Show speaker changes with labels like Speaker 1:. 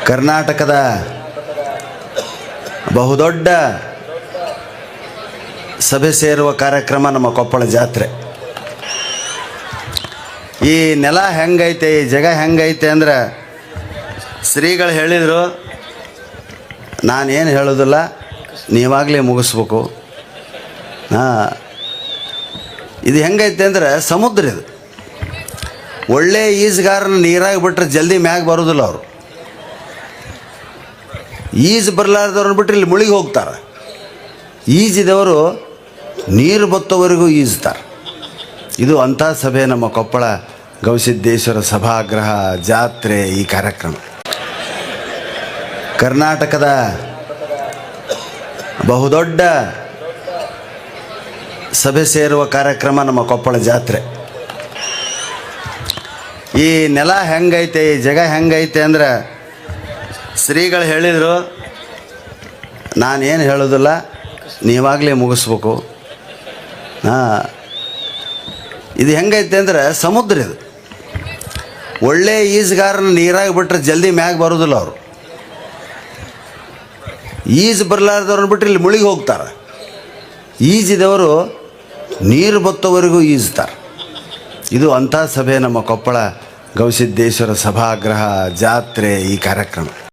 Speaker 1: ಕರ್ನಾಟಕದ ಬಹುದೊಡ್ಡ ಸಭೆ ಸೇರುವ ಕಾರ್ಯಕ್ರಮ ನಮ್ಮ ಕೊಪ್ಪಳ ಜಾತ್ರೆ. ಈ ನೆಲ ಹೆಂಗೈತೆ, ಈ ಜಾಗ ಹೆಂಗೈತೆ ಅಂದ್ರೆ ಶ್ರೀಗಳು ಹೇಳಿದರು, ನಾನೇನು ಹೇಳೋದಿಲ್ಲ, ನೀವಾಗಲೇ ಮುಗಿಸ್ಬೇಕು. ಇದು ಹೆಂಗೈತೆ ಅಂದ್ರೆ ಸಮುದ್ರ. ಇದು ಒಳ್ಳೆ ಈಜುಗಾರನ ನೀರಾಗಿ ಬಿಟ್ಟರೆ ಜಲ್ದಿ ಮ್ಯಾಗ ಬರೋದಿಲ್ಲ. ಅವರು ಈಜು ಬರಲಾರ್ದವ್ರನ್ನ ಬಿಟ್ಟರೆ ಇಲ್ಲಿ ಮುಳುಗಿ ಹೋಗ್ತಾರೆ. ಈಜಿದವರು ನೀರು ಬತ್ತೋವರೆಗೂ ಈಜ್ತಾರೆ. ಇದು ಅಂಥ ಸಭೆ ನಮ್ಮ ಕೊಪ್ಪಳ ಗವಿಸಿದ್ದೇಶ್ವರ ಸಭಾಗೃಹ ಜಾತ್ರೆ. ಈ ಕಾರ್ಯಕ್ರಮ ಕರ್ನಾಟಕದ ಬಹುದೊಡ್ಡ ಸಭೆ ಸೇರುವ ಕಾರ್ಯಕ್ರಮ ನಮ್ಮ ಕೊಪ್ಪಳ ಜಾತ್ರೆ. ಈ ನೆಲ ಹೆಂಗೈತೆ, ಈ ಜಾಗ ಹೆಂಗೈತೆ ಅಂದ್ರೆ ಶ್ರೀಗಳು ಹೇಳಿದರು, ನಾನೇನು ಹೇಳೋದಿಲ್ಲ, ನೀವಾಗಲೇ ಮುಗಿಸ್ಬೇಕು. ಇದು ಹೆಂಗೈತೆ ಅಂದ್ರೆ ಸಮುದ್ರ. ಇದು ಒಳ್ಳೆ ಈಜುಗಾರನ ನೀರಾಗಿ ಬಿಟ್ಟರೆ ಜಲ್ದಿ ಮ್ಯಾಗ ಬರೋದಿಲ್ಲ. ಅವರು ಈಜು ಬರಲಾರ್ದವ್ರನ್ನ ಬಿಟ್ಟರೆ ಇಲ್ಲಿ ಮುಳುಗಿ ಹೋಗ್ತಾರೆ. ಈಜಿದವರು ನೀರು ಬತ್ತೋವರೆಗೂ ಈಜ್ತಾರೆ. ಇದು ಅಂಥ ಸಭೆ ನಮ್ಮ ಕೊಪ್ಪಳ ಗವಿಸಿದ್ದೇಶ್ವರ ಸಭಾಗೃಹ ಜಾತ್ರೆ. ಈ ಕಾರ್ಯಕ್ರಮ